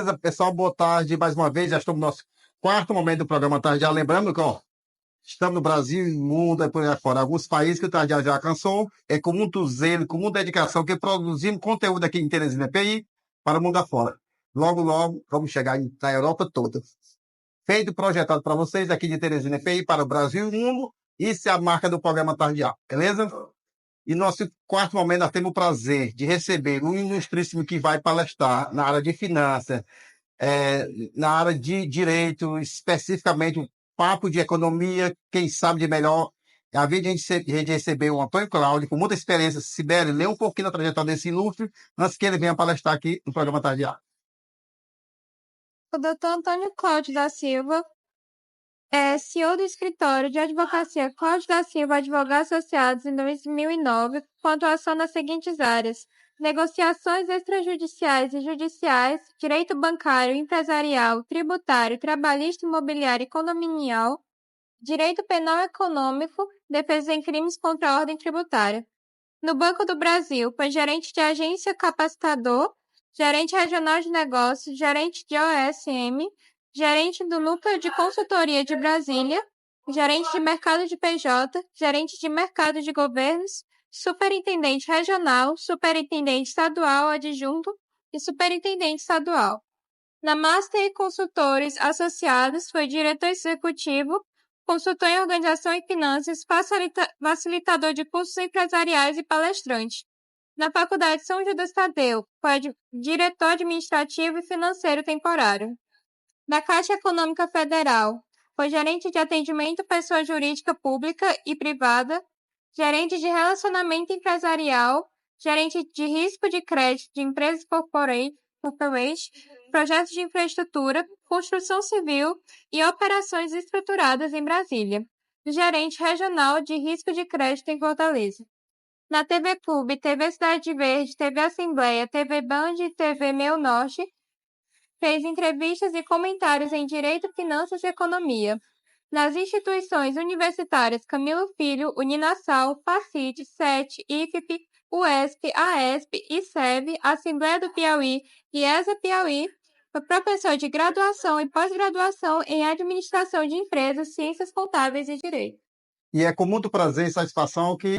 Beleza, pessoal? Boa tarde mais uma vez. Já estamos no nosso quarto momento do programa Tarde. Lembrando que estamos no Brasil e no mundo, é por aí fora. Alguns países que o Tarde já alcançou, é com muito zelo, com muita dedicação, que produzimos conteúdo aqui em Teresina PI para o mundo afora. Logo, logo, vamos chegar na Europa toda. Feito e projetado para vocês aqui de Teresina PI para o Brasil e o mundo. Isso é a marca do programa Tardear, beleza? E nosso quarto momento, nós temos o prazer de receber um ilustríssimo que vai palestrar na área de finanças, na área de direito, especificamente um papo de economia, quem sabe de melhor. A vez de a gente receber o Antônio Cláudio, com muita experiência. Sibeli, lê um pouquinho da trajetória desse ilustre, antes que ele venha palestrar aqui no programa Tardear. O doutor Antônio Cláudio da Silva é CEO do escritório de advocacia Cláudio da Silva Advogados Associados em 2009, com atuação nas seguintes áreas: negociações extrajudiciais e judiciais, direito bancário, empresarial, tributário, trabalhista, imobiliário e condominial, direito penal econômico, defesa em crimes contra a ordem tributária. No Banco do Brasil, foi gerente de agência capacitador, gerente regional de negócios, gerente de OSM, gerente do Núcleo de Consultoria de Brasília, gerente de mercado de PJ, gerente de mercado de governos, superintendente regional, superintendente estadual adjunto e superintendente estadual. Na Master e Consultores Associados, foi diretor executivo, consultor em organização e finanças, facilitador de cursos empresariais e palestrante. Na Faculdade São Judas Tadeu, foi diretor administrativo e financeiro temporário. Na Caixa Econômica Federal, foi gerente de atendimento pessoa jurídica pública e privada, gerente de relacionamento empresarial, gerente de risco de crédito de empresas corporate, projetos de infraestrutura, construção civil e operações estruturadas em Brasília, gerente regional de risco de crédito em Fortaleza. Na TV Clube, TV Cidade Verde, TV Assembleia, TV Band e TV Meu Norte, fez entrevistas e comentários em Direito, Finanças e Economia. Nas instituições universitárias Camilo Filho, Uninasal, Facite, SET, IFP, UESP, AESP, ICEB, Assembleia do Piauí e ESA Piauí, foi professor de graduação e pós-graduação em Administração de Empresas, Ciências Contábeis e Direito. E é com muito prazer e satisfação que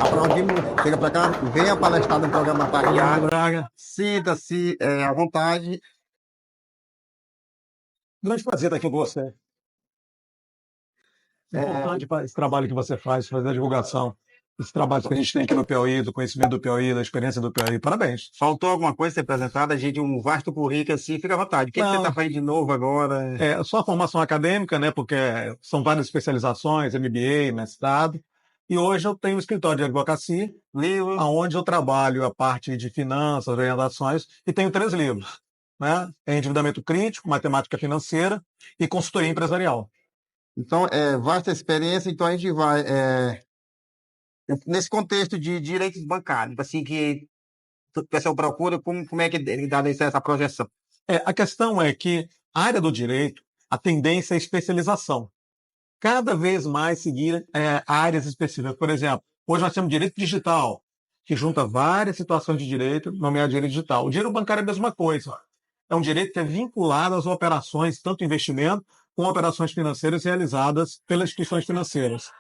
aplaudimos. Chega para cá, venha palestrar no programa Tardear. Braga, sinta-se à vontade. Grande prazer estar aqui com você. É importante para esse trabalho que você faz, fazer a divulgação. Esse trabalho que a gente tem aqui no Piauí, do conhecimento do Piauí, da experiência do Piauí. Parabéns. Faltou alguma coisa ser apresentada? A gente, um vasto currículo assim, fica à vontade. O que você está fazendo de novo agora? Só a formação acadêmica, né? Porque são várias especializações, MBA, mestrado. E hoje eu tenho um escritório de advocacia, onde eu trabalho a parte de finanças, orientações, e tenho 3 livros. Né? Endividamento crítico, matemática financeira e consultoria empresarial. Então, vasta experiência, então a gente vai nesse contexto de direitos bancários, assim, que o pessoal procura, como é que ele dá essa projeção? A questão é que a área do direito, a tendência é especialização. Cada vez mais seguir áreas específicas. Por exemplo, hoje nós temos direito digital, que junta várias situações de direito, nomeado direito digital. O direito bancário é a mesma coisa. É um direito que é vinculado às operações, tanto investimento, como operações financeiras realizadas pelas instituições financeiras.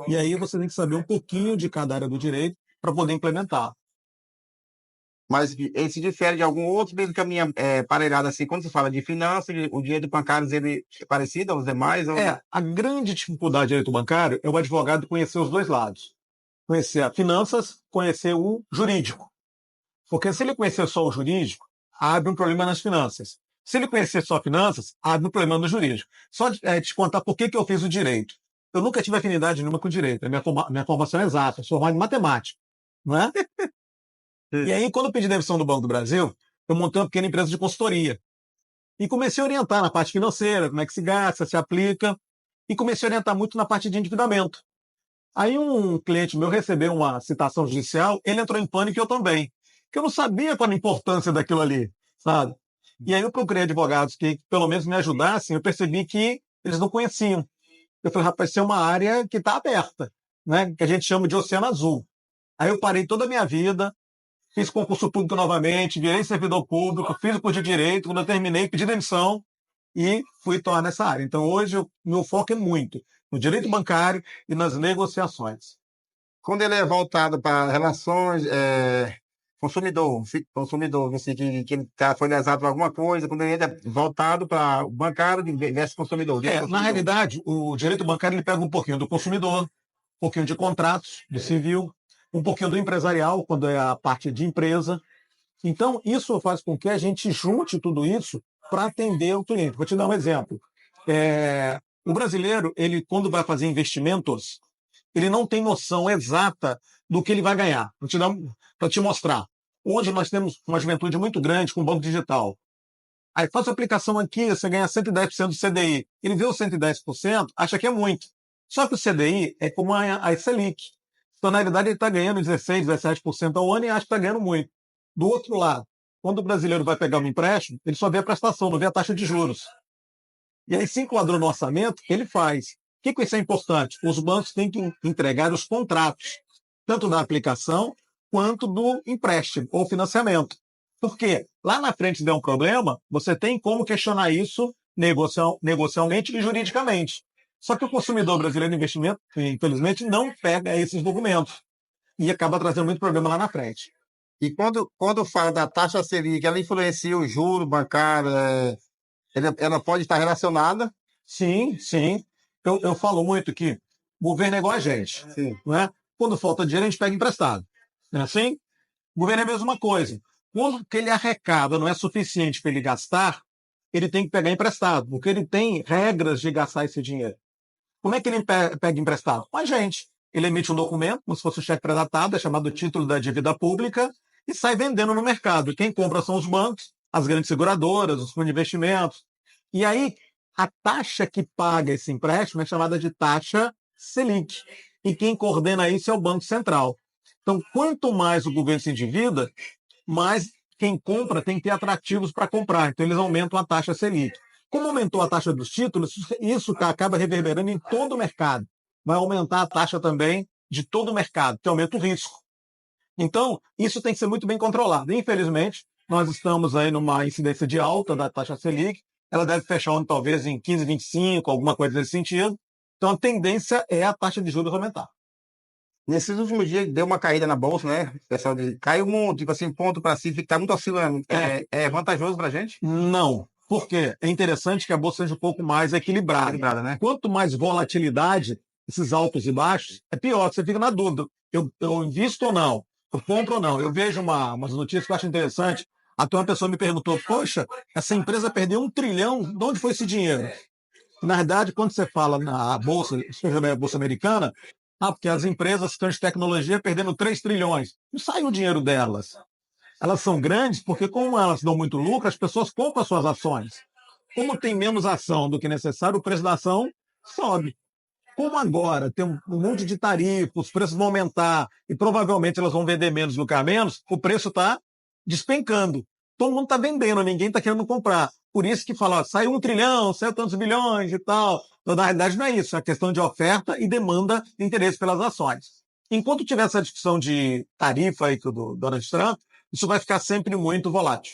E aí você tem que saber um pouquinho de cada área do direito para poder implementar. Mas ele se difere de algum outro, mesmo caminho parelhado assim, quando se fala de finanças, o direito bancário ele é parecido aos demais? Ou... A grande dificuldade do direito bancário é o advogado conhecer os dois lados. Conhecer as finanças, conhecer o jurídico. Porque se ele conhecer só o jurídico, abre um problema nas finanças. Se ele conhecer só finanças, abre um problema no jurídico. Só te contar por que eu fiz o direito. Eu nunca tive afinidade nenhuma com o direito. Minha formação é exata, eu sou formado em matemática. Não é? E aí, quando eu pedi demissão do Banco do Brasil, eu montei uma pequena empresa de consultoria. E comecei a orientar na parte financeira, como é que se gasta, se aplica. E comecei a orientar muito na parte de endividamento. Aí um cliente meu recebeu uma citação judicial, ele entrou em pânico e eu também. Porque eu não sabia qual a importância daquilo ali, sabe? E aí eu procurei advogados que pelo menos me ajudassem, eu percebi que eles não conheciam. Eu falei, rapaz, isso é uma área que está aberta, né? Que a gente chama de oceano azul. Aí eu parei toda a minha vida, fiz concurso público novamente, virei servidor público, fiz o curso de direito, quando eu terminei, pedi demissão e fui atuar nessa área. Então, hoje, meu foco é muito no direito bancário e nas negociações. Quando ele é voltado para relações, consumidor, assim, que ele foi lesado por alguma coisa, quando ele é voltado para o bancário versus consumidor. Na realidade, o direito bancário ele pega um pouquinho do consumidor, um pouquinho de contratos, do civil, um pouquinho do empresarial, quando é a parte de empresa. Então, isso faz com que a gente junte tudo isso para atender o cliente. Vou te dar um exemplo. O brasileiro, ele quando vai fazer investimentos, ele não tem noção exata do que ele vai ganhar. Vou te dar para te mostrar. Hoje nós temos uma juventude muito grande com banco digital. Aí faz a aplicação aqui, você ganha 110% do CDI. Ele vê o 110%, acha que é muito. Só que o CDI é como a Selic. Então, na realidade, ele está ganhando 16%, 17% ao ano e acha que está ganhando muito. Do outro lado, quando o brasileiro vai pegar um empréstimo, ele só vê a prestação, não vê a taxa de juros. E aí, se enquadrou no orçamento, ele faz. O que isso é importante? Os bancos têm que entregar os contratos, tanto da aplicação quanto do empréstimo ou financiamento. Por quê? Lá na frente, se der um problema, você tem como questionar isso negocialmente e juridicamente. Só que o consumidor brasileiro de investimento, infelizmente, não pega esses documentos e acaba trazendo muito problema lá na frente. E quando fala da taxa Selic, ela influencia o juro bancário, ela pode estar relacionada? Sim, sim. Eu falo muito que o governo é igual a gente. Sim. Não é? Quando falta dinheiro, a gente pega emprestado. Não é assim? O governo é a mesma coisa. Quando o que ele arrecada não é suficiente para ele gastar, ele tem que pegar emprestado, porque ele tem regras de gastar esse dinheiro. Como é que ele pega emprestado? Com a gente. Ele emite um documento, como se fosse um cheque pré-datado, é chamado título da dívida pública, e sai vendendo no mercado. Quem compra são os bancos, as grandes seguradoras, os fundos de investimentos. E aí, a taxa que paga esse empréstimo é chamada de taxa Selic. E quem coordena isso é o Banco Central. Então, quanto mais o governo se endivida, mais quem compra tem que ter atrativos para comprar. Então, eles aumentam a taxa Selic. Como aumentou a taxa dos títulos, isso acaba reverberando em todo o mercado. Vai aumentar a taxa também de todo o mercado, que aumenta o risco. Então, isso tem que ser muito bem controlado. Infelizmente, nós estamos aí numa incidência de alta da taxa Selic. Ela deve fechar o ano talvez em 15, 25, alguma coisa nesse sentido. Então, a tendência é a taxa de juros aumentar. Nesses últimos dias deu uma caída na bolsa, né? O pessoal caiu muito, tipo assim, ponto para cima, está muito oscilando. É vantajoso para a gente? Não. Por quê? É interessante que a bolsa seja um pouco mais equilibrada, né? Quanto mais volatilidade, esses altos e baixos, é pior. Você fica na dúvida. Eu invisto ou não? Eu compro ou não? Eu vejo umas notícias que eu acho interessante. Até uma pessoa me perguntou, poxa, essa empresa perdeu 1 trilhão, de onde foi esse dinheiro? Na verdade, quando você fala na bolsa, especialmente a bolsa americana, porque as empresas que estão de tecnologia perdendo 3 trilhões. Não sai o dinheiro delas. Elas são grandes porque, como elas dão muito lucro, as pessoas compram suas ações. Como tem menos ação do que necessário, o preço da ação sobe. Como agora tem um monte de tarifa, os preços vão aumentar e provavelmente elas vão vender menos, lucrar menos, o preço está despencando. Todo mundo está vendendo, ninguém está querendo comprar. Por isso que fala, saiu 1 trilhão, saiu tantos bilhões e tal. Então, na realidade, não é isso. É a questão de oferta e demanda de interesse pelas ações. Enquanto tiver essa discussão de tarifa aí do Donald Trump, isso vai ficar sempre muito volátil.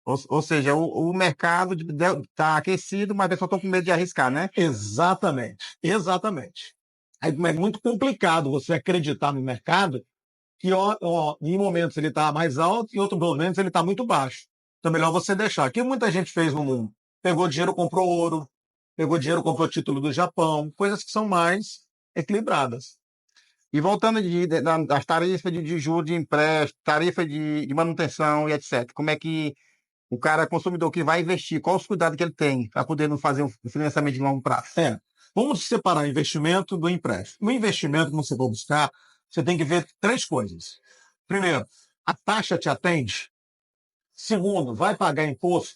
Ou seja, o mercado está aquecido, mas as pessoas estão com medo de arriscar, né? Exatamente. Aí é muito complicado você acreditar no mercado que em momentos ele está mais alto e em outros momentos ele está muito baixo. Então é melhor você deixar. O que muita gente fez no mundo? Pegou dinheiro, comprou ouro, pegou dinheiro, comprou título do Japão, coisas que são mais equilibradas. E voltando das tarifas de juros de empréstimo, tarifa de manutenção e etc. Como é que o cara consumidor que vai investir, qual os cuidados que ele tem para poder não fazer um financiamento de longo prazo? Vamos separar o investimento do empréstimo. No investimento, como você for buscar, você tem que ver 3 coisas. Primeiro, a taxa te atende? Segundo, vai pagar imposto?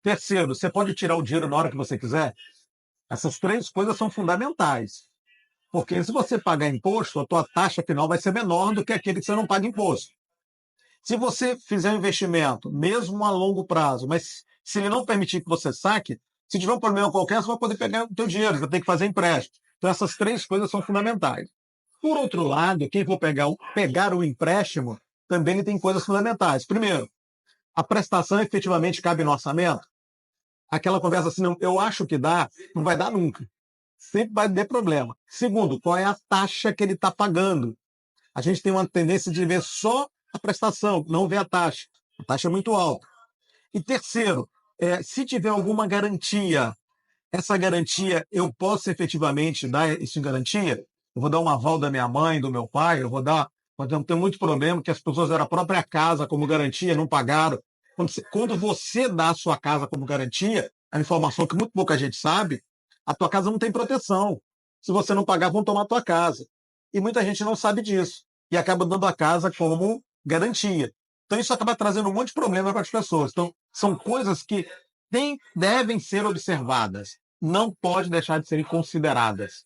Terceiro, você pode tirar o dinheiro na hora que você quiser? Essas 3 coisas são fundamentais. Porque se você pagar imposto, a tua taxa final vai ser menor do que aquele que você não paga imposto. Se você fizer um investimento, mesmo a longo prazo, mas se ele não permitir que você saque, se tiver um problema qualquer, você vai poder pegar o teu dinheiro, você vai ter que fazer empréstimo. Então, essas 3 coisas são fundamentais. Por outro lado, quem for pegar o empréstimo também ele tem coisas fundamentais. Primeiro, a prestação efetivamente cabe no orçamento? Aquela conversa assim, não, eu acho que dá, não vai dar nunca. Sempre vai ter problema. Segundo, qual é a taxa que ele está pagando? A gente tem uma tendência de ver só a prestação, não ver a taxa. A taxa é muito alta. E terceiro, se tiver alguma garantia, essa garantia eu posso efetivamente dar isso em garantia? Eu vou dar um aval da minha mãe, do meu pai, eu vou dar. Tem muito problema que as pessoas deram a própria casa como garantia, não pagaram. Quando você dá a sua casa como garantia, a informação que muito pouca gente sabe, a tua casa não tem proteção. Se você não pagar, vão tomar a tua casa. E muita gente não sabe disso. E acaba dando a casa como garantia. Então isso acaba trazendo um monte de problema para as pessoas. Então, são coisas que devem ser observadas. Não pode deixar de serem consideradas.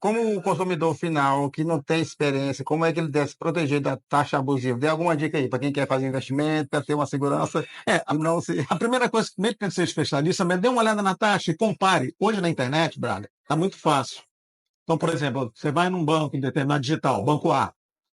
Como o consumidor final que não tem experiência, como é que ele deve se proteger da taxa abusiva? Dê alguma dica aí para quem quer fazer investimento, para ter uma segurança e não se. A primeira coisa, mesmo que você seja especialista, mas dê uma olhada na taxa e compare. Hoje na internet, Braga, está muito fácil. Então, por exemplo, você vai num banco, em determinado digital, banco A,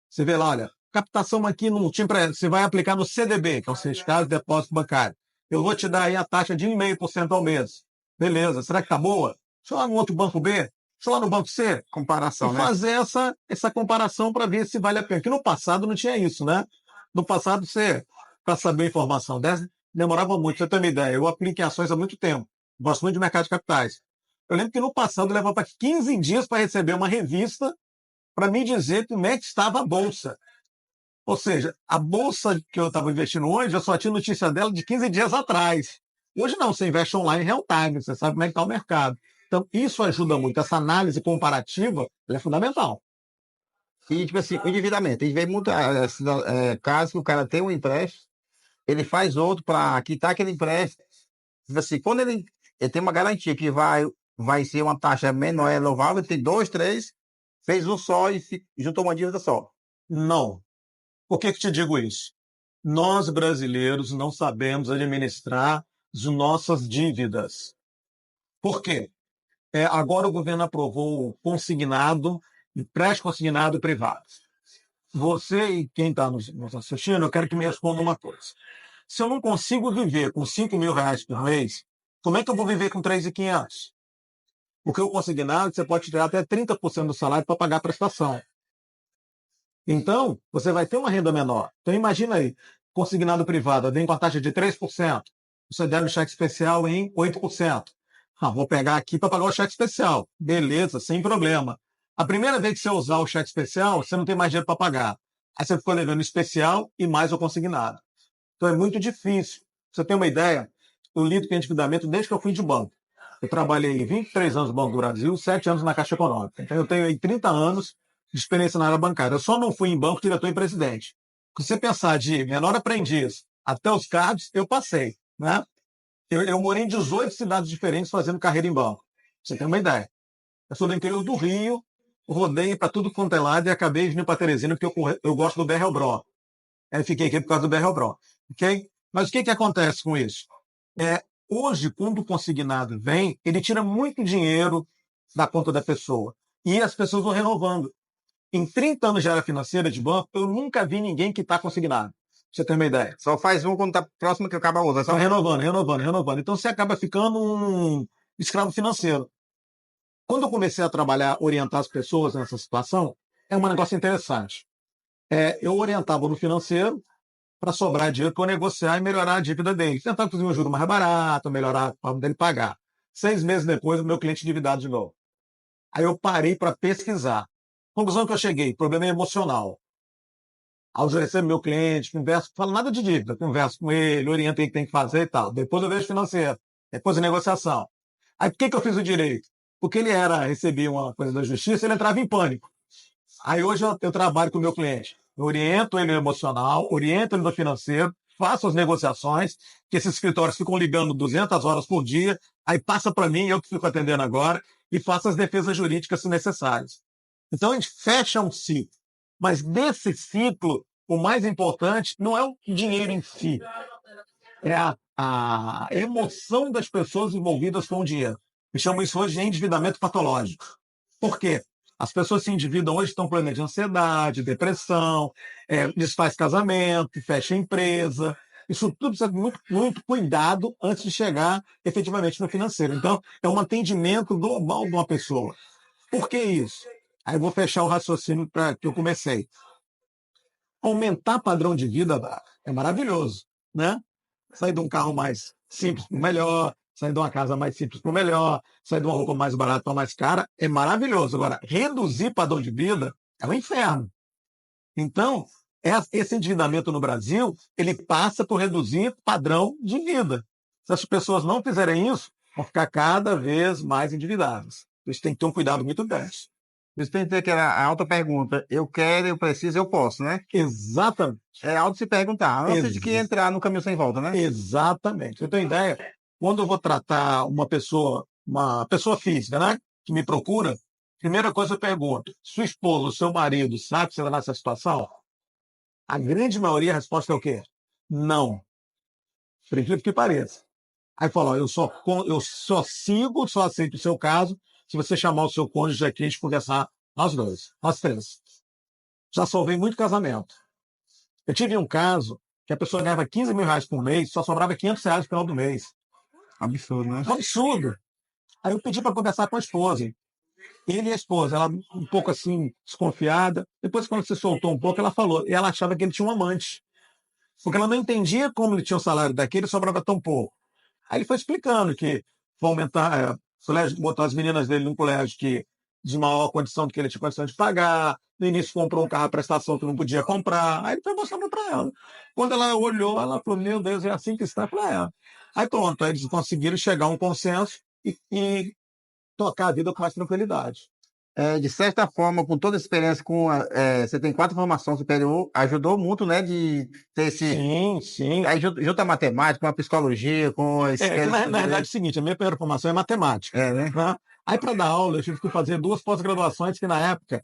você vê lá, olha, captação aqui no time, você vai aplicar no CDB, que é o Certificado de Depósito Bancário. Eu vou te dar aí a taxa de 1,5% ao mês. Beleza, será que está boa? Deixa eu lá no outro banco B, deixa eu lá no banco C. Comparação, e né? fazer essa comparação para ver se vale a pena. Porque no passado não tinha isso, né? No passado, para saber informação dessa, demorava muito. Pra você ter uma ideia, eu aplico em ações há muito tempo. Gosto muito de mercado de capitais. Eu lembro que no passado levava 15 dias para receber uma revista para me dizer como é que estava a bolsa. Ou seja, a bolsa que eu estava investindo hoje, eu só tinha notícia dela de 15 dias atrás. Hoje não, você investe online em real time, você sabe como é que está o mercado. Então, isso ajuda muito. Essa análise comparativa ela é fundamental. E, tipo assim, o endividamento. A gente vê muito casos que o cara tem um empréstimo, ele faz outro para quitar aquele empréstimo. Tipo assim, quando ele tem uma garantia que vai ser uma taxa menor, é louvável, ele tem dois, três, fez um só e juntou uma dívida só. Não. Por que te digo isso? Nós, brasileiros, não sabemos administrar as nossas dívidas. Por quê? Agora o governo aprovou o consignado, empréstimo consignado privado. Você e quem está nos assistindo, eu quero que me responda uma coisa. Se eu não consigo viver com R$ 5.000 por mês, como é que eu vou viver com 3.500? Porque o consignado, você pode tirar até 30% do salário para pagar a prestação. Então, você vai ter uma renda menor. Então, imagina aí, consignado privado, vem com a taxa de 3%. Você deve o cheque especial em 8%. Vou pegar aqui para pagar o cheque especial. Beleza, sem problema. A primeira vez que você usar o cheque especial, você não tem mais dinheiro para pagar. Aí você ficou levando o especial e mais o consignado. Então, é muito difícil. Pra você ter uma ideia, eu lido com endividamento desde que eu fui de banco. Eu trabalhei 23 anos no Banco do Brasil, 7 anos na Caixa Econômica. Então, eu tenho aí 30 anos de experiência na área bancária. Eu só não fui em banco, diretor e presidente. Se você pensar de menor aprendiz até os cargos, eu passei. Né? Eu morei em 18 cidades diferentes fazendo carreira em banco. Pra você tem uma ideia. Eu sou do interior do Rio, rodei para tudo quanto é lado e acabei vindo para Teresina porque eu gosto do BR-Bró. Aí fiquei aqui por causa do BR-Bró. Okay? Mas o que acontece com isso? Hoje, quando o consignado vem, ele tira muito dinheiro da conta da pessoa. E as pessoas vão renovando. Em 30 anos de área financeira de banco, eu nunca vi ninguém que está consignado. Pra você ter uma ideia. Só faz um quando está próximo que acaba a outra. Só renovando. Então você acaba ficando um escravo financeiro. Quando eu comecei a trabalhar, orientar as pessoas nessa situação, é um negócio interessante. Eu orientava no financeiro para sobrar dinheiro para eu negociar e melhorar a dívida dele. Tentar conseguir um juro mais barato, melhorar a forma dele pagar. 6 meses depois, o meu cliente endividado de novo. Aí eu parei para pesquisar. Conclusão que eu cheguei, problema emocional. Ao receber meu cliente, converso, falo nada de dívida, converso com ele, oriento ele o que tem que fazer e tal. Depois eu vejo financeiro, depois a negociação. Aí por que eu fiz o direito? Porque ele recebia uma coisa da justiça, ele entrava em pânico. Aí hoje eu trabalho com o meu cliente. Eu oriento ele no emocional, oriento ele no financeiro, faço as negociações, que esses escritórios ficam ligando 200 horas por dia, aí passa para mim, eu que fico atendendo agora, e faço as defesas jurídicas se necessárias. Então a gente fecha um ciclo. Mas desse ciclo, o mais importante não é o dinheiro em si, é a emoção das pessoas envolvidas com o dinheiro. Eu chamo isso hoje de endividamento patológico. Por quê? As pessoas se endividam hoje, estão com problema de ansiedade, depressão, desfaz casamento, fecha empresa. Isso tudo precisa de muito, muito cuidado antes de chegar efetivamente no financeiro. Então, é um atendimento global de uma pessoa. Por que isso? Aí eu vou fechar o raciocínio para que eu comecei. Aumentar padrão de vida é maravilhoso, né? Sair de um carro mais simples para o melhor, sair de uma casa mais simples para o melhor, sair de uma roupa mais barata para mais cara, é maravilhoso. Agora, reduzir padrão de vida é um inferno. Então, esse endividamento no Brasil, ele passa por reduzir padrão de vida. Se as pessoas não fizerem isso, vão ficar cada vez mais endividadas. Eles têm que ter um cuidado muito grande. Isso tem que ter aquela alta pergunta. Eu quero, eu preciso, eu posso, né? Exatamente. É alto se perguntar, antes de que entrar no caminho sem volta, né? Exatamente. Você tem ideia? Quando eu vou tratar uma pessoa física, né, que me procura, primeira coisa eu pergunto: sua esposa, seu marido, sabe que você está nessa situação? A grande maioria, a resposta é o quê? Não. Por incrível que pareça. Aí fala: ó, eu só aceito o seu caso se você chamar o seu cônjuge aqui e a gente conversar nós dois, nós três. Já salvei muito casamento. Eu tive um caso que a pessoa ganhava 15 mil reais por mês, só sobrava 500 reais no final do mês. Absurdo, né? Um absurdo. Aí eu pedi para conversar com a esposa. Ele e a esposa, ela um pouco assim, desconfiada. Depois, quando se soltou um pouco, ela falou. E ela achava que ele tinha um amante. Porque ela não entendia como ele tinha o salário daquele e sobrava tão pouco. Aí ele foi explicando que vão aumentar, o colégio botou as meninas dele num colégio de maior condição do que ele tinha condição de pagar. No início comprou um carro à prestação que não podia comprar. Aí ele foi mostrando para ela. Quando ela olhou, ela falou: meu Deus, é assim que está? Eu falei: é. Aí pronto, aí eles conseguiram chegar a um consenso e tocar a vida com mais tranquilidade. De certa forma, com toda a experiência, você tem 4 formações superior, ajudou muito, né, de ter esse... Sim. Aí junta a matemática, com a psicologia, com a Na verdade é o seguinte, a minha primeira formação é matemática. né? Né? Aí para dar aula eu tive que fazer 2 pós-graduações que na época,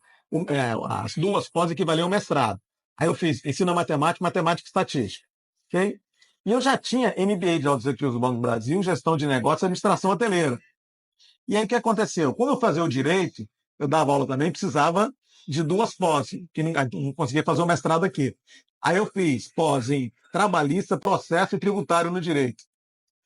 as 2 pós equivaliam ao mestrado. Aí eu fiz ensino matemática, matemática e estatística. Okay? E eu já tinha MBA de Autos Executivos do Banco do Brasil, gestão de negócios e administração hoteleira. E aí o que aconteceu? Quando eu fazia o direito, eu dava aula também, precisava de 2 pós, que não conseguia fazer o mestrado aqui. Aí eu fiz pós em trabalhista, processo e tributário no direito.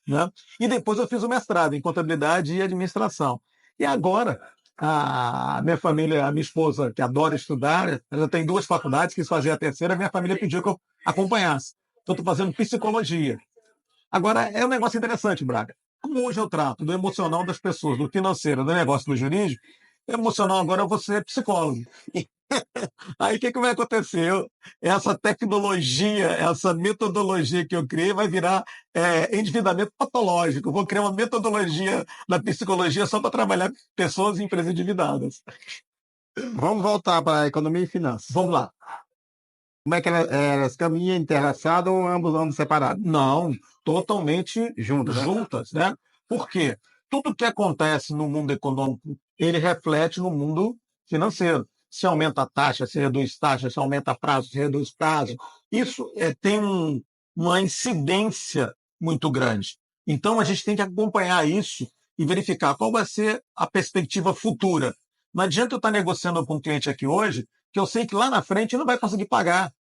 Né? E depois eu fiz o mestrado em contabilidade e administração. E agora, a minha família, a minha esposa, que adora estudar, ela tem 2 faculdades, quis fazer a terceira, a minha família pediu que eu acompanhasse. Então, estou fazendo psicologia. Agora, é um negócio interessante, Braga. Como hoje eu trato do emocional das pessoas, do financeiro, do negócio, do jurídico, o emocional agora eu vou ser psicólogo. Aí o que vai acontecer? Essa tecnologia, essa metodologia que eu criei vai virar endividamento patológico. Vou criar uma metodologia da psicologia só para trabalhar pessoas e empresas endividadas. Vamos voltar para a economia e finanças. Vamos lá. Como é que elas caminham interlaçadas ou ambos separados? Não, totalmente juntas, né? Por quê? Tudo que acontece no mundo econômico, ele reflete no mundo financeiro. Se aumenta a taxa, se reduz taxa, se aumenta prazo, se reduz prazo. Isso tem uma incidência muito grande. Então, a gente tem que acompanhar isso e verificar qual vai ser a perspectiva futura. Não adianta eu estar negociando com um cliente aqui hoje, que eu sei que lá na frente ele não vai conseguir pagar.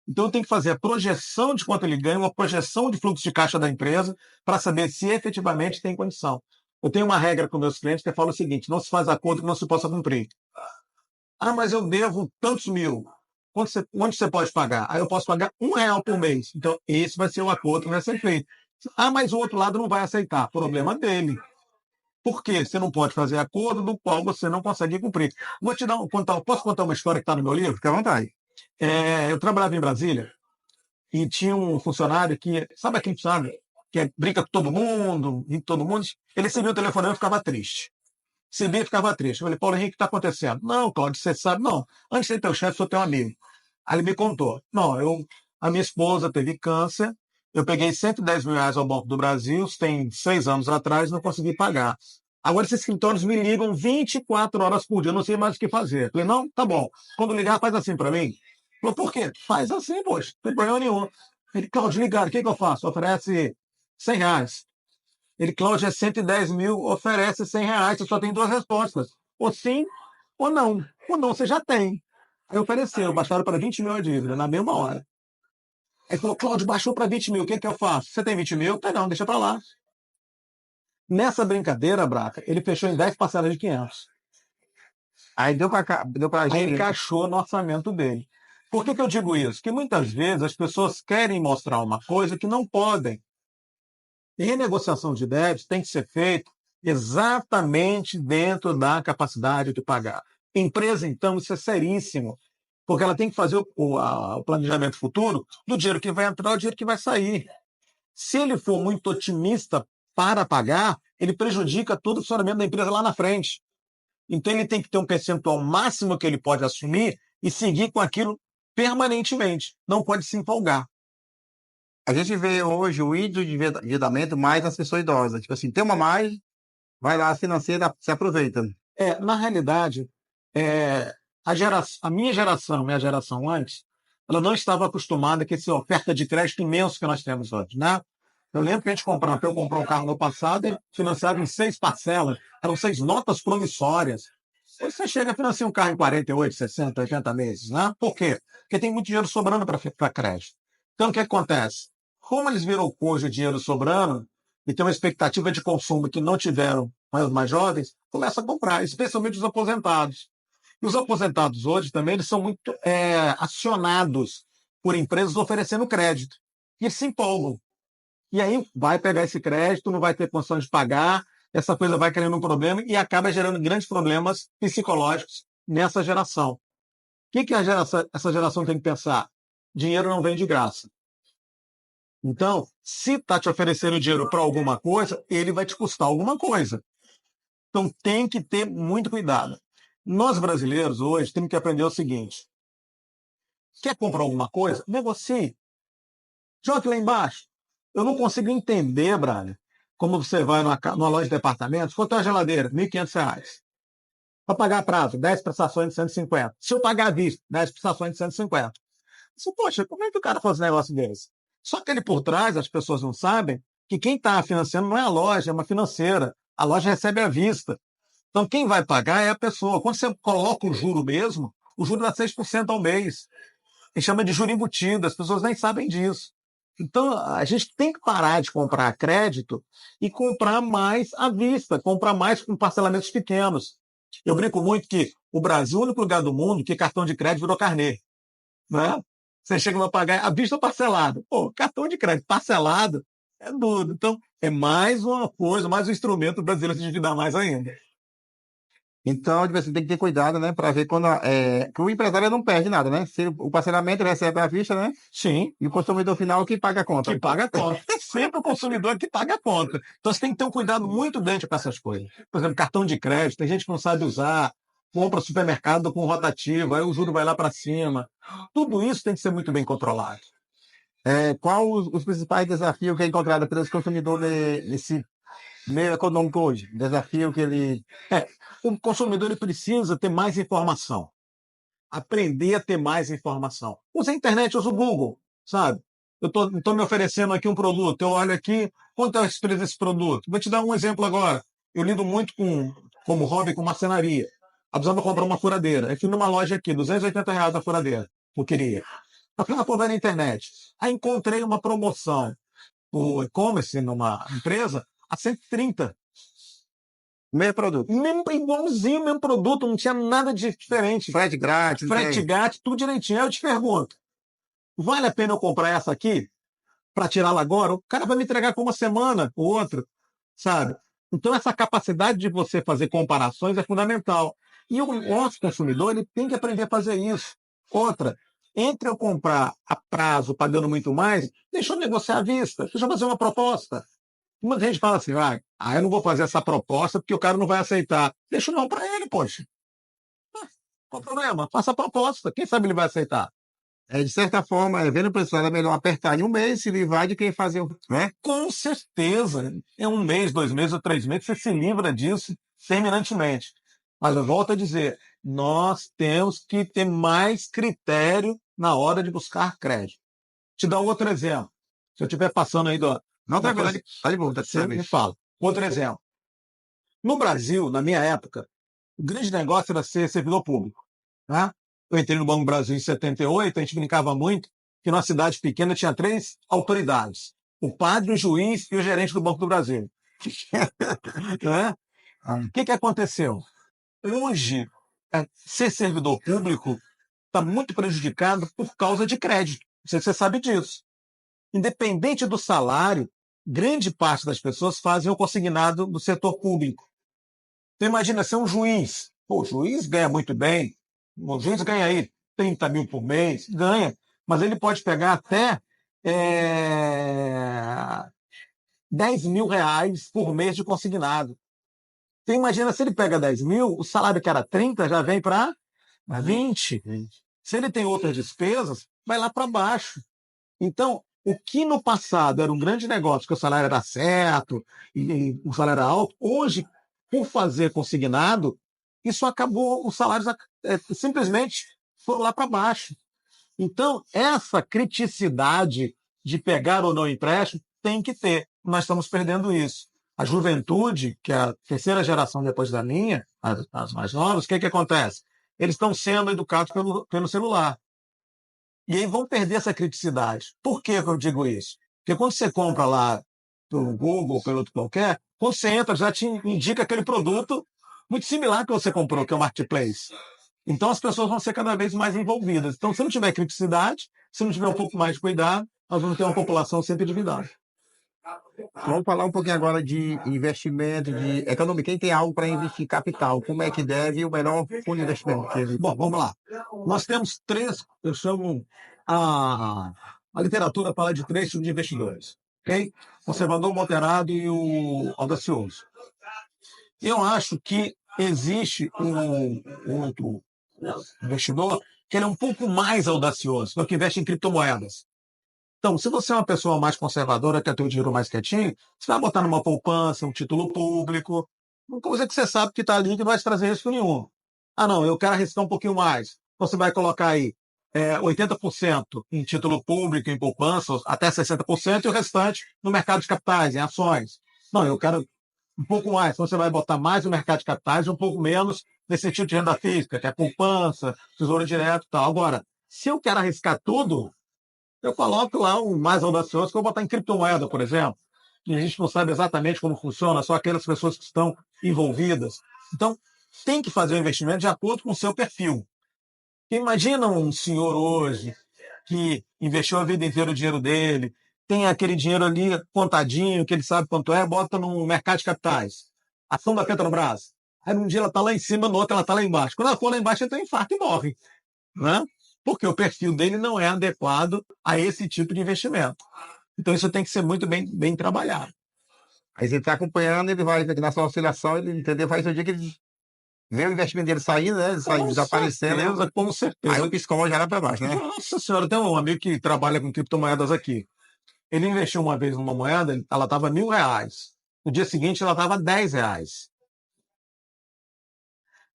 Então, eu tenho que fazer a projeção de quanto ele ganha, uma projeção de fluxo de caixa da empresa, para saber se efetivamente tem condição. Eu tenho uma regra com meus clientes que fala o seguinte: não se faz acordo que não se possa cumprir. Ah, mas eu devo tantos mil. Onde você pode pagar? Aí eu posso pagar R$1 por mês. Então, esse vai ser o acordo que vai ser feito. Ah, mas o outro lado não vai aceitar. Problema dele. Por quê? Você não pode fazer acordo do qual você não consegue cumprir. Vou te posso contar uma história que está no meu livro? Fica à vontade. Eu trabalhava em Brasília e tinha um funcionário que, sabe aquele funcionário que brinca com todo mundo, ele recebia o telefone e ficava triste. Recebia e ficava triste. Eu falei: Paulo Henrique, o que está acontecendo? Não, Cláudio, você sabe. Não, antes de ser teu chefe, sou teu amigo. Aí ele me contou. Não, a minha esposa teve câncer, eu peguei R$110 mil ao Banco do Brasil, tem 6 anos atrás, não consegui pagar. Agora esses escritórios me ligam 24 horas por dia, eu não sei mais o que fazer. Eu falei: não, tá bom. Quando ligar, faz assim para mim. Falou: por quê? Faz assim, poxa, não tem problema nenhum. Ele: Cláudio, ligaram, o que eu faço? Oferece R$100. Ele: Cláudio, é 110 mil, oferece R$100. Você só tem 2 respostas: ou sim ou não. Ou não, você já tem. Aí ofereceu, baixaram para 20 mil a dívida, na mesma hora. Aí falou, Cláudio, baixou para 20 mil, o que que eu faço? Você tem 20 mil? Não, deixa para lá. Nessa brincadeira, Braca, ele fechou em 10 parcelas de 500. Aí deu pra Aí gente. encaixou no orçamento dele. Por que que eu digo isso? Que muitas vezes as pessoas querem mostrar uma coisa que não podem. E renegociação de débitos tem que ser feito exatamente dentro da capacidade de pagar. Empresa, então, isso é seríssimo, porque ela tem que fazer o planejamento futuro do dinheiro que vai entrar e do dinheiro que vai sair. Se ele for muito otimista para pagar, ele prejudica todo o funcionamento da empresa lá na frente. Então ele tem que ter um percentual máximo que ele pode assumir e seguir com aquilo permanentemente. Não pode se empolgar. A gente vê hoje o índice de endividamento mais nas pessoas idosas. Tipo assim, tem uma mais, vai lá, a financeira se aproveita. Na realidade, a minha geração e a geração antes, ela não estava acostumada com essa oferta de crédito imenso que nós temos hoje, né? Eu lembro que a gente eu comprei um carro no passado e financiava em 6 parcelas, eram 6 notas promissórias. Hoje você chega a financiar um carro em 48, 60, 80 meses, né? Por quê? Porque tem muito dinheiro sobrando para crédito. Então, o que acontece? Como eles viram hoje o dinheiro sobrando e tem uma expectativa de consumo que não tiveram os mais jovens, começa a comprar, especialmente os aposentados. E os aposentados hoje também eles são muito acionados por empresas oferecendo crédito. E eles se empolgam. E aí vai pegar esse crédito, não vai ter condições de pagar, essa coisa vai criando um problema e acaba gerando grandes problemas psicológicos nessa geração. O que essa geração tem que pensar? Dinheiro não vem de graça. Então, se está te oferecendo dinheiro para alguma coisa, ele vai te custar alguma coisa. Então, tem que ter muito cuidado. Nós, brasileiros, hoje, temos que aprender o seguinte. Quer comprar alguma coisa? Negocie. Jogue lá embaixo. Eu não consigo entender, Brian, como você vai numa loja de departamentos, quanto é a geladeira? R$ 1.500. Para pagar a prazo, 10 prestações de 150. Se eu pagar à vista, 10 prestações de 150. Poxa, como é que o cara faz um negócio desse? Só que ali por trás, as pessoas não sabem que quem está financiando não é a loja, é uma financeira. A loja recebe à vista. Então, quem vai pagar é a pessoa. Quando você coloca o juro mesmo, o juro dá 6% ao mês. A gente chama de juro embutido, as pessoas nem sabem disso. Então, a gente tem que parar de comprar a crédito e comprar mais à vista, comprar mais com parcelamentos pequenos. Eu brinco muito que o Brasil é o único lugar do mundo que cartão de crédito virou carnê. Né? Você chega a pagar à vista ou parcelado. Pô, cartão de crédito parcelado é duro. Então, é mais uma coisa, mais um instrumento brasileiro se endividar mais ainda. Então, tipo assim, tem que ter cuidado, né? Para ver quando. Que o empresário não perde nada, né? Se o parcelamento ele recebe à vista, né? Sim. E o consumidor final que paga a conta. Que paga a conta. É sempre o consumidor que paga a conta. Então você tem que ter um cuidado muito grande com essas coisas. Por exemplo, cartão de crédito, tem gente que não sabe usar, compra supermercado com rotativo, aí o juro vai lá para cima. Tudo isso tem que ser muito bem controlado. Qual os principais desafios que é encontrado pelos consumidores nesse meio econômico hoje? Desafio que ele. O consumidor ele precisa ter mais informação. Aprender a ter mais informação. Usa a internet, usa o Google, sabe? Eu estou me oferecendo aqui um produto, eu olho aqui, quanto é o preço desse produto? Vou te dar um exemplo agora. Eu lido muito como hobby com marcenaria. A pessoa vai comprar uma furadeira. Eu fui numa loja aqui, R$ 280 a furadeira, eu queria. Eu falei, pô, vai na internet. Aí encontrei uma promoção no e-commerce, numa empresa, a 130. Meio produto. Mesmo, igualzinho, mesmo produto, não tinha nada de diferente. Frete grátis. Frete grátis, tudo direitinho. Aí eu te pergunto, vale a pena eu comprar essa aqui para tirá-la agora? O cara vai me entregar com uma semana ou outra, sabe? Então essa capacidade de você fazer comparações é fundamental. E o nosso consumidor ele tem que aprender a fazer isso. Outra, entre eu comprar a prazo pagando muito mais, deixa eu negociar à vista, deixa eu fazer uma proposta. Muita gente fala assim, eu não vou fazer essa proposta porque o cara não vai aceitar. Deixa não para ele, poxa. Qual o problema? Faça a proposta. Quem sabe ele vai aceitar? De certa forma, vendo o preço, é melhor apertar em um mês, se livrar de quem fazer, né? Com certeza. É 1 mês, 2 meses ou 3 meses, você se livra disso terminantemente. Mas eu volto a dizer, nós temos que ter mais critério na hora de buscar crédito. Te dar um outro exemplo. Se eu estiver passando aí Não, tá de boa, você me fala. Outro exemplo. No Brasil, na minha época, o grande negócio era ser servidor público. né? Eu entrei no Banco do Brasil em 78, a gente brincava muito que numa cidade pequena tinha 3 autoridades: o padre, o juiz e o gerente do Banco do Brasil. Né? O que aconteceu? Hoje, ser servidor público está muito prejudicado por causa de crédito. Não sei se você sabe disso. Independente do salário, grande parte das pessoas fazem o consignado do setor público. Então imagina ser um juiz. Pô, o juiz ganha muito bem. O juiz ganha aí 30 mil por mês, ganha. Mas ele pode pegar até 10 mil reais por mês de consignado. Então imagina se ele pega 10 mil, o salário que era 30 já vem para 20. Se ele tem outras despesas, vai lá para baixo. Então, o que no passado era um grande negócio, que o salário era certo e o salário era alto, hoje, por fazer consignado, isso acabou, os salários simplesmente foram lá para baixo. Então, essa criticidade de pegar ou não empréstimo tem que ter. Nós estamos perdendo isso. A juventude, que é a terceira geração depois da minha, as mais novas, o que acontece? Eles estão sendo educados pelo celular. E aí vão perder essa criticidade. Por que eu digo isso? Porque quando você compra lá pelo Google, pelo outro qualquer, quando você entra, já te indica aquele produto muito similar que você comprou, que é o Marketplace. Então as pessoas vão ser cada vez mais envolvidas. Então, se não tiver criticidade, se não tiver um pouco mais de cuidado, nós vamos ter uma população sempre endividada. Vamos falar um pouquinho agora de investimento, de economia. Quem tem algo para investir capital, como é que deve e o melhor fundo de investimento? Bom, vamos lá. Nós temos 3, eu chamo a literatura fala de 3 tipos de investidores. Okay? Conservador, o moderado e o audacioso. Eu acho que existe um outro investidor que ele é um pouco mais audacioso, que é o que investe em criptomoedas. Então, se você é uma pessoa mais conservadora, quer ter o dinheiro mais quietinho, você vai botar numa poupança, um título público, uma coisa que você sabe que está ali que não vai te trazer risco nenhum. Ah, não, eu quero arriscar um pouquinho mais. Você vai colocar aí 80% em título público, em poupança, até 60%, e o restante no mercado de capitais, em ações. Não, eu quero um pouco mais. Então, você vai botar mais no mercado de capitais e um pouco menos nesse tipo de renda física, que é poupança, tesouro direto e tal. Agora, se eu quero arriscar tudo, eu coloco lá o mais audacioso, que eu vou botar em criptomoeda, por exemplo. E a gente não sabe exatamente como funciona, só aquelas pessoas que estão envolvidas. Então, tem que fazer o investimento de acordo com o seu perfil. Imagina um senhor hoje que investiu a vida inteira o dinheiro dele, tem aquele dinheiro ali contadinho, que ele sabe quanto é, bota no mercado de capitais. Ação da Petrobras. Aí um dia ela está lá em cima, no outro ela está lá embaixo. Quando ela for lá embaixo, ele tem um infarto e morre. Né? Porque o perfil dele não é adequado a esse tipo de investimento. Então isso tem que ser muito bem trabalhado. Aí você está acompanhando, ele vai na sua oscilação, ele entendeu, faz o dia que ele vê o investimento dele saindo, né? Ele sai desaparecendo. Com certeza. Aí o psicólogo já vai para baixo, né? Nossa senhora, tem um amigo que trabalha com criptomoedas aqui. Ele investiu uma vez numa moeda, ela estava R$ 1.000. No dia seguinte, ela estava R$ 10.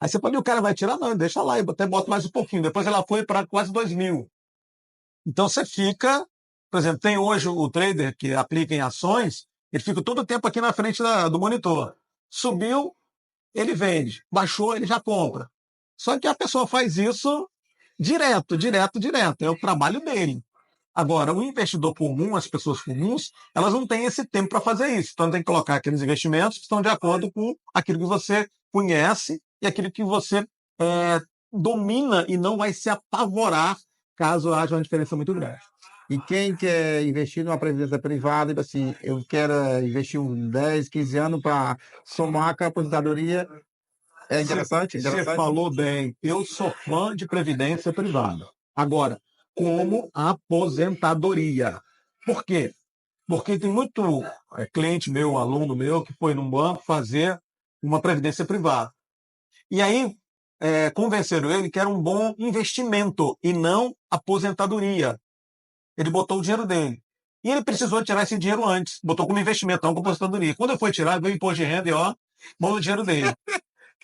Aí você pode, o cara vai tirar? Não, deixa lá, até bota mais um pouquinho. Depois ela foi para quase 2.000. Então você fica, por exemplo, tem hoje o trader que aplica em ações, ele fica todo o tempo aqui na frente do monitor. Subiu, ele vende. Baixou, ele já compra. Só que a pessoa faz isso direto. É o trabalho dele. Agora, o investidor comum, as pessoas comuns, elas não têm esse tempo para fazer isso. Então, tem que colocar aqueles investimentos que estão de acordo com aquilo que você conhece e aquilo que você domina e não vai se apavorar caso haja uma diferença muito grande. E quem quer investir numa previdência privada, tipo assim, eu quero investir uns 10, 15 anos para somar com a aposentadoria, é interessante? Você falou bem. Eu sou fã de previdência privada. Agora, como aposentadoria. Por quê? Porque tem muito cliente meu, aluno meu, que foi num banco fazer uma previdência privada. E aí convenceram ele que era um bom investimento e não aposentadoria. Ele botou o dinheiro dele. E ele precisou tirar esse dinheiro antes. Botou como investimento, não como aposentadoria. Quando ele foi tirar, veio o imposto de renda e mão o dinheiro dele.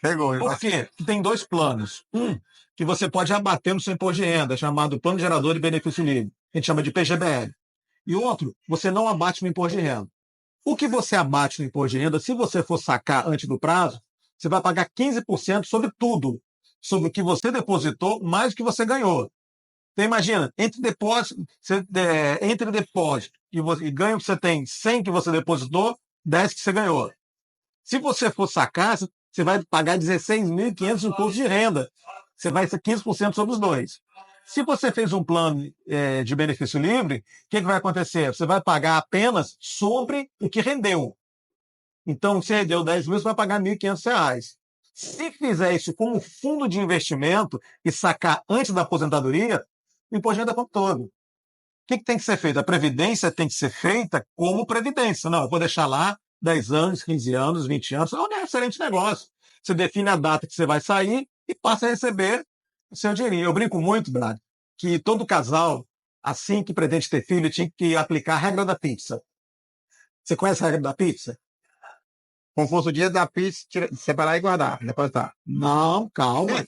Pegou. Por quê? Tem 2 planos. Um, que você pode abater no seu imposto de renda, chamado Plano Gerador de Benefício Livre. A gente chama de PGBL. E outro, você não abate no imposto de renda. O que você abate no imposto de renda, se você for sacar antes do prazo, você vai pagar 15% sobre tudo. sobre o que você depositou mais o que você ganhou. Então, imagina, entre depósito e ganho que você tem 100 que você depositou, 10 que você ganhou. Se você for sacar, você vai pagar 16.500 de imposto de renda. Você vai ser 15% sobre os dois. Se você fez um plano de benefício livre, o que vai acontecer? Você vai pagar apenas sobre o que rendeu. Então, se rendeu 10 mil, você vai pagar R$ 1.500. Se fizer isso como fundo de investimento e sacar antes da aposentadoria, o imposto de renda é como todo. O que tem que ser feito? A previdência tem que ser feita como previdência. Não, eu vou deixar lá 10 anos, 15 anos, 20 anos. É um excelente negócio. Você define a data que você vai sair e passa a receber o seu dinheirinho. Eu brinco muito, Brad, que todo casal, assim que pretende ter filho, tinha que aplicar a regra da pizza. Você conhece a regra da pizza? Como fosse o dia da pizza, separar e guardar, depositar. Não, calma.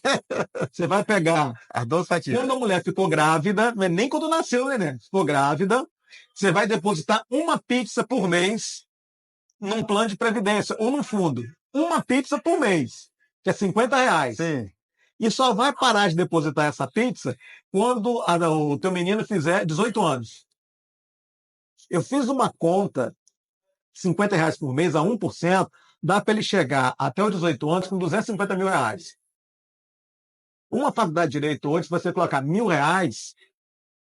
Você vai pegar. As 12 fatias. Quando a mulher ficou grávida, não é nem quando nasceu o neném, ficou grávida, você vai depositar uma pizza por mês num plano de previdência ou num fundo. Uma pizza por mês, que é R$ 50. Sim. E só vai parar de depositar essa pizza quando o teu menino fizer 18 anos. Eu fiz uma conta, R$ 50 por mês a 1%, dá para ele chegar até os 18 anos com R$ 250 mil. Uma faculdade de Direito hoje, se você colocar R$ 1.000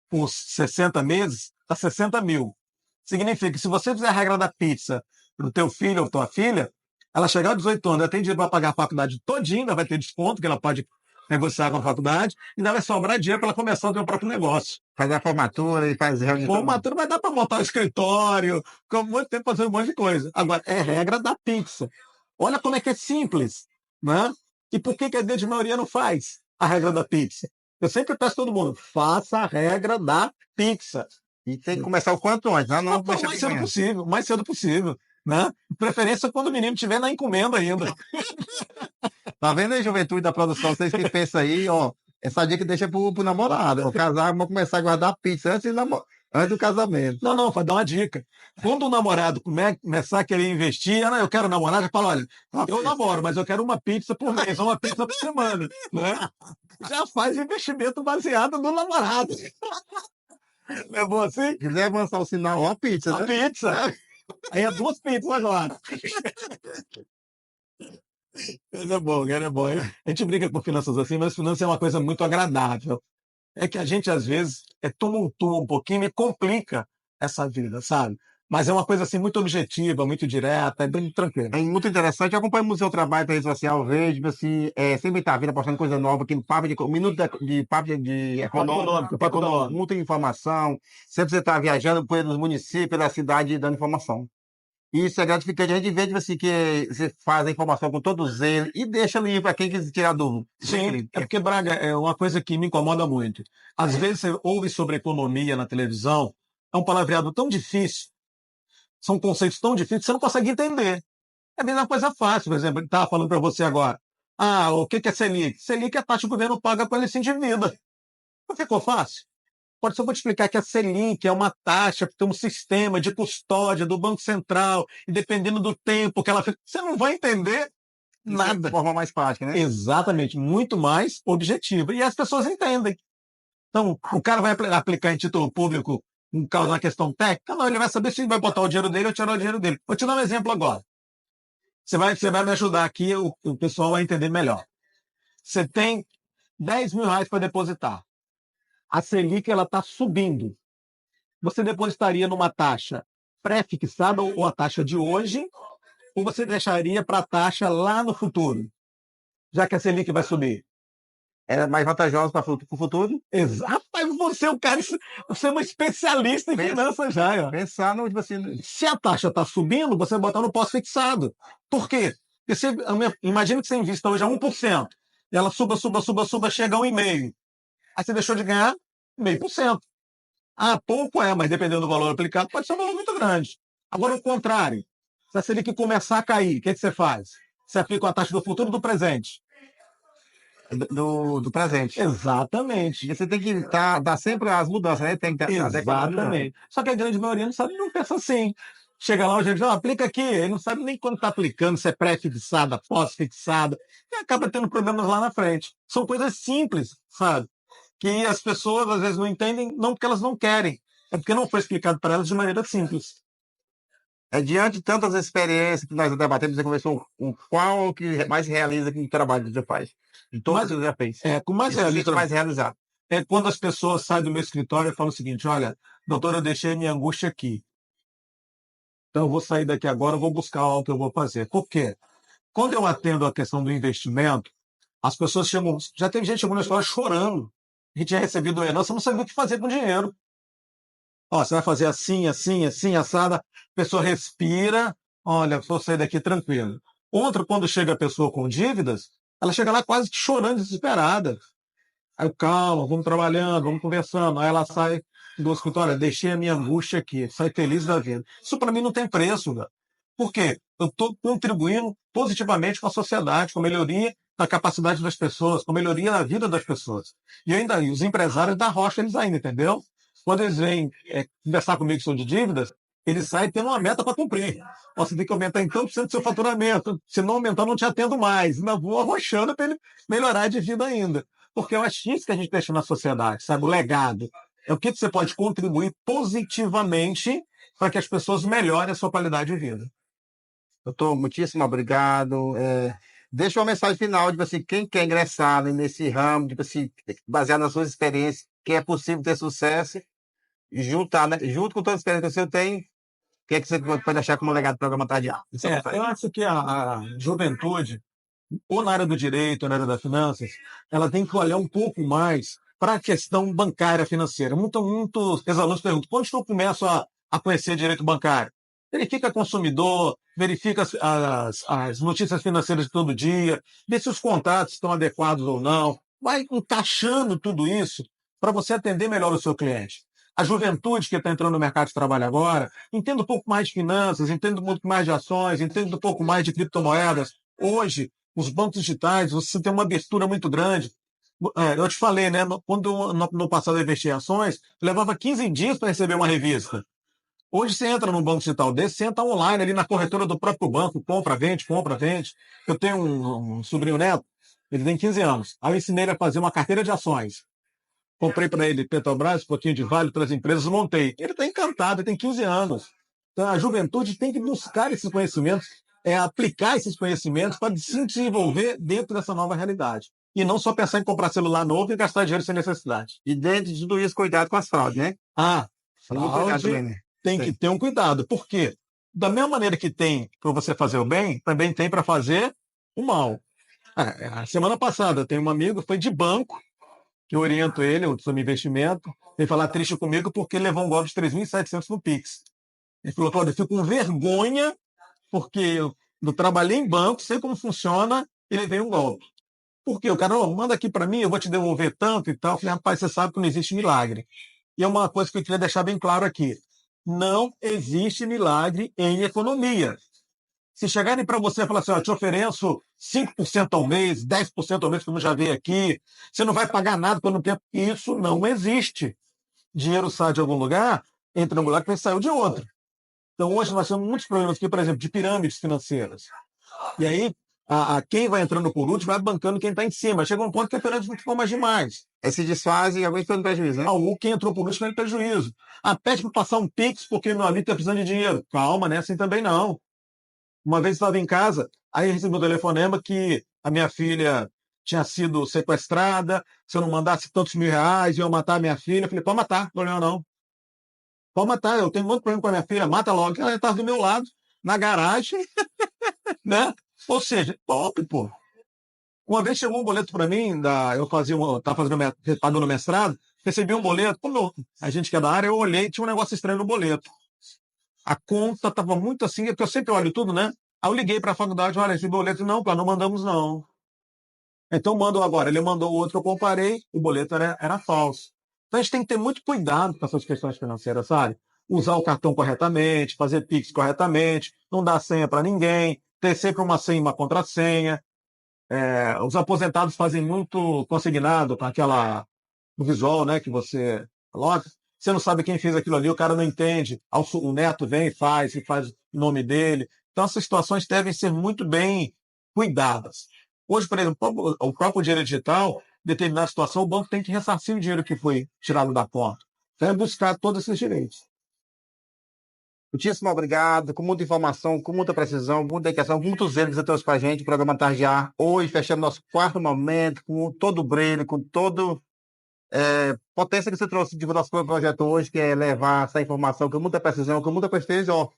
por 60 meses, dá 60 mil. Significa que se você fizer a regra da pizza para o teu filho ou tua filha, ela chegar aos 18 anos, ela tem dinheiro para pagar a faculdade todinha, ainda vai ter desconto, que ela pode negociar com a faculdade, e ainda vai sobrar dinheiro para ela começar o seu próprio negócio. Fazer a formatura e fazer reunião. Formatura vai dar para montar um escritório, com muito tempo fazer um monte de coisa. Agora, é regra da pizza. Olha como é que é simples, né? E por que a grande maioria não faz a regra da pizza? Eu sempre peço a todo mundo, faça a regra da pizza. E tem que começar o quanto antes, né? Não O mais deixar cedo possível, mais cedo possível, né? De preferência quando o menino estiver na encomenda ainda. Tá vendo aí, juventude da produção? Vocês que pensam aí, ó, essa dica deixa pro namorado. O casar, vamos começar a guardar pizza antes do casamento. Não, vai dar uma dica. Quando o namorado começar a querer investir, eu quero namorar, já fala, olha, eu namoro, mas eu quero uma pizza por mês, uma pizza por semana, né? Já faz investimento baseado no namorado. Não é bom assim? Se quiser avançar o sinal, ó, a pizza, A né? pizza. Aí é 2 pizzas agora. É bom, é bom. A gente brinca com finanças assim, mas finanças é uma coisa muito agradável. É que a gente, às vezes, tumultua um pouquinho e complica essa vida, sabe? Mas é uma coisa assim muito objetiva, muito direta, é bem tranquilo. É muito interessante. Eu acompanho muito o seu trabalho na rede social, vejo, assim, sempre tá vindo postando coisa nova aqui no Papo de Minuto de Papo de Econômico, muita informação. Sempre você está viajando pelos municípios, pela cidade, dando informação. Isso é gratificante. A gente vê, tipo assim, que você faz a informação com todos eles e deixa livre para quem quiser tirar dúvida. Sim, é porque, Braga, é uma coisa que me incomoda muito. Às vezes você ouve sobre economia na televisão, é um palavreado tão difícil, são conceitos tão difíceis que você não consegue entender. É a mesma coisa fácil, por exemplo, ele estava falando para você agora. O que é Selic? Selic é a taxa que o governo paga quando ele se endivida. Não ficou fácil? Pode só vou te explicar que a Selic é uma taxa que tem um sistema de custódia do Banco Central, e dependendo do tempo que ela fica, você não vai entender nada. De forma mais prática, né? Exatamente, muito mais objetiva. E as pessoas entendem. Então, o cara vai aplicar em título público um caso na questão técnica? Não, ele vai saber se vai botar o dinheiro dele ou tirar o dinheiro dele. Vou te dar um exemplo agora. Você vai me ajudar aqui, o pessoal a entender melhor. Você tem R$ 10.000 para depositar. A Selic está subindo. Você depositaria numa taxa pré-fixada ou a taxa de hoje, ou você deixaria para a taxa lá no futuro, já que a Selic vai subir? É mais vantajoso para o futuro? Exato, mas você é um cara, você é um especialista em finanças já. Ó. Pensar no, tipo assim, Se a taxa está subindo, você botar no pós-fixado. Por quê? Porque imagina que você invista hoje a 1%, e ela suba, chega a 1,5%. Aí você deixou de ganhar 0,5%. Pouco mas dependendo do valor aplicado, pode ser um valor muito grande. Agora, o contrário. Se a Selic começar a cair, o que você faz? Você aplica a taxa do futuro do presente. Do presente. Exatamente. E você tem que dar sempre as mudanças, né? Tem que Exatamente. Só que a grande maioria não sabe, não pensa assim. Chega lá, o gerente aplica aqui. Ele não sabe nem quando está aplicando, se é pré-fixada, pós-fixada. E acaba tendo problemas lá na frente. São coisas simples, sabe? Que as pessoas às vezes não entendem, não porque elas não querem, é porque não foi explicado para elas de maneira simples. Diante de tantas experiências que nós debatemos, você conversou com qual que mais realiza que o trabalho que você faz? De todos Mas, que você já fez. com mais Isso se sente realismo, mais realizado. é quando as pessoas saem do meu escritório e falam o seguinte: olha, doutor, eu deixei minha angústia aqui. Então eu vou sair daqui agora, eu vou buscar algo que eu vou fazer. Por quê? Quando eu atendo a questão do investimento, as pessoas chegam. Já teve gente chegando na escola chorando. A gente tinha recebido uma herança, não sabia o que fazer com o dinheiro. Ó, você vai fazer assim, assim, assim, assada. A pessoa respira. Olha, vou sair daqui tranquilo. Outra, quando chega a pessoa com dívidas, ela chega lá quase que chorando, desesperada. Aí eu, calma, vamos trabalhando, vamos conversando. Aí ela sai do escritório, deixei a minha angústia aqui, sai feliz da vida. Isso para mim não tem preço, velho. Por quê? Eu estou contribuindo positivamente com a sociedade, com a melhoria da capacidade das pessoas, com a melhoria da vida das pessoas. E ainda, os empresários da rocha, eles ainda, entendeu? Quando eles vêm conversar comigo sobre dívidas, eles saem tendo uma meta para cumprir. Ó, você tem que aumentar em tanto por cento do seu faturamento. Se não aumentar, eu não te atendo mais. Ainda vou arrochando para ele melhorar de vida ainda. Porque eu acho isso que a gente deixa na sociedade, sabe? O legado. É o que você pode contribuir positivamente para que as pessoas melhorem a sua qualidade de vida. Doutor, muitíssimo obrigado. Deixa uma mensagem final, tipo assim, quem quer ingressar nesse ramo, tipo assim, baseado nas suas experiências, que é possível ter sucesso, juntar, né? Junto com toda a experiência que você tem, o que é que você pode achar como legado do programa Tardial? Eu acho que a juventude, ou na área do direito, ou na área das finanças, ela tem que olhar um pouco mais para a questão bancária financeira. Muitos ex-alunos perguntam, quando eu começo a conhecer direito bancário? Verifica consumidor, verifica as notícias financeiras de todo dia, vê se os contratos estão adequados ou não. Vai encaixando tudo isso para você atender melhor o seu cliente. A juventude que está entrando no mercado de trabalho agora, entenda um pouco mais de finanças, entenda um pouco mais de ações, entenda um pouco mais de criptomoedas. Hoje, os bancos digitais, você tem uma abertura muito grande. Eu te falei, né? Quando no passado eu investi em ações, levava 15 dias para receber uma revista. Hoje você entra num banco digital desse, você entra online ali na corretora do próprio banco, compra, vende, compra, vende. Eu tenho um sobrinho neto, ele tem 15 anos. Aí eu ensinei ele a fazer uma carteira de ações. Comprei para ele Petrobras, um pouquinho de Vale, outras empresas, montei. Ele está encantado, ele tem 15 anos. Então a juventude tem que buscar esses conhecimentos, aplicar esses conhecimentos para se desenvolver dentro dessa nova realidade. E não só pensar em comprar celular novo e gastar dinheiro sem necessidade. E dentro de tudo isso, cuidado com as fraudes, né? Fraude né? tem que ter um cuidado. Por quê? Da mesma maneira que tem para você fazer o bem, também tem para fazer o mal. A semana passada, tem um amigo, foi de banco, que eu oriento ele sobre investimento, ele falar triste comigo porque ele levou um golpe de 3.700 no Pix. Ele falou, Claudio, eu fico com vergonha porque eu trabalhei em banco, sei como funciona, e levei um golpe. Por quê? O cara, manda aqui para mim, eu vou te devolver tanto e tal. Eu falei, rapaz, você sabe que não existe milagre. E é uma coisa que eu queria deixar bem claro aqui. Não existe milagre em economia. Se chegarem para você e falar assim, ó, te ofereço 5% ao mês, 10% ao mês, como já veio aqui, você não vai pagar nada quando tempo. Isso não existe. Dinheiro sai de algum lugar, entra em um lugar que vai sair de outro. Então, hoje nós temos muitos problemas aqui, por exemplo, de pirâmides financeiras. E aí, quem vai entrando por último vai bancando quem está em cima. Chega um ponto que a pirâmide não ficou mais demais. Se desfazem e alguém ficando prejuízo, né? Quem entrou por último tem prejuízo. Pede para passar um Pix porque meu amigo está precisando de dinheiro. Calma, né? Assim também não. Uma vez estava em casa, aí recebi um telefonema que a minha filha tinha sido sequestrada, se eu não mandasse tantos R$ 1.000, iam matar a minha filha. Eu falei, pode matar, não problema não. Pode matar, eu tenho um monte de problema com a minha filha, mata logo. Ela estava do meu lado, na garagem, né? Ou seja, top, pô. Uma vez chegou um boleto para mim, estava pagando mestrado, recebi um boleto, como a gente que é da área, eu olhei, tinha um negócio estranho no boleto. A conta estava muito assim, porque eu sempre olho tudo, né? Aí eu liguei para a faculdade, olha, esse boleto, não, não mandamos não. Então mandou agora. Ele mandou o outro, eu comparei, o boleto era falso. Então a gente tem que ter muito cuidado com essas questões financeiras, sabe? Usar o cartão corretamente, fazer Pix corretamente, não dar senha para ninguém, ter sempre uma senha e uma contrassenha. Os aposentados fazem muito consignado com aquela no visual, né, que você coloca. você não sabe quem fez aquilo ali, o cara não entende, o neto vem e faz o nome dele. Então, essas situações devem ser muito bem cuidadas. Hoje, por exemplo, o próprio dinheiro digital, em determinada situação, o banco tem que ressarcir o dinheiro que foi tirado da conta. Então, é buscar todos esses direitos. Muitíssimo obrigado, com muita informação, com muita precisão, muita dedicação, muitos erros que você trouxe para a gente, o programa Tardear. Hoje fechamos nosso quarto momento, com todo o brilho, com todo potência que você trouxe de nosso projeto hoje, que é levar essa informação com muita precisão, com muita presteza, ó.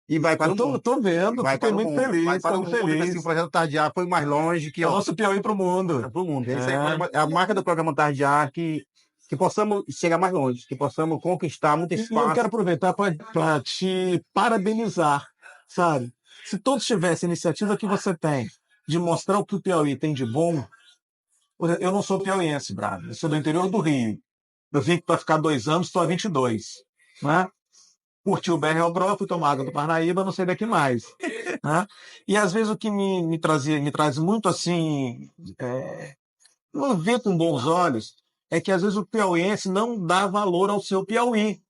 E vai para o mundo. Tô vendo, Vai fiquei para o muito mundo. Vai feliz, para o muito mundo, que feliz. assim, o projeto Tardear foi mais longe, que É o ó, nosso Piauí para o mundo. para o mundo. Isso aí é a marca do programa Tardear, que possamos chegar mais longe, que possamos conquistar muito E eu espaço. quero aproveitar para te parabenizar, sabe? Se todos tivessem a iniciativa que você tem de mostrar o que o Piauí tem de bom, eu não sou piauiense, bravo. Eu sou do interior do Rio. Eu vim para ficar 2 anos, estou há 22. Né? Curti o BR Obró, fui tomar água do Parnaíba, não sei daqui mais. Né? E às vezes o que me traz muito assim, não vê com bons olhos, é que às vezes o piauiense não dá valor ao seu Piauí,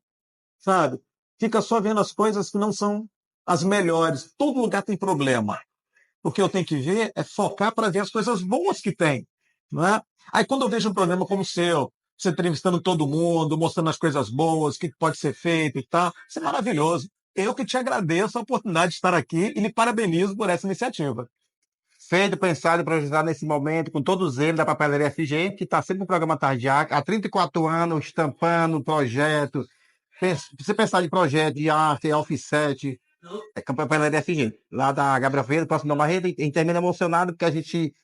sabe? Fica só vendo as coisas que não são as melhores. Todo lugar tem problema. O que eu tenho que ver é focar para ver as coisas boas que tem. Não é? Aí quando eu vejo um programa como o seu, você entrevistando todo mundo, mostrando as coisas boas, o que pode ser feito e tal, isso é maravilhoso. Eu que te agradeço a oportunidade de estar aqui e lhe parabenizo por essa iniciativa. Feito, pensado e projetado nesse momento, com todos eles da Papelaria FG, que está sempre no programa Tardear, há 34 anos, estampando projeto. Você pensar de projeto de arte, offset, com a Papelaria FG, lá da Gabriel Ferreira, próximo da Barreira, e termina emocionado porque a gente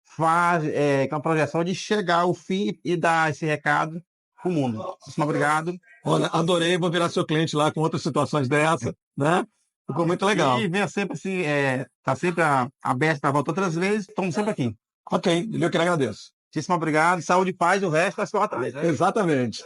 faz com a projeção de chegar ao fim e dar esse recado para o mundo. Muito obrigado. Olha, adorei, vou virar seu cliente lá com outras situações dessa, né? Ficou muito legal. E venha sempre assim, está sempre aberto para voltar outras vezes, estamos sempre aqui. Ok, eu que agradeço. Muitíssimo obrigado, saúde e paz, o resto é só atrás. Exatamente.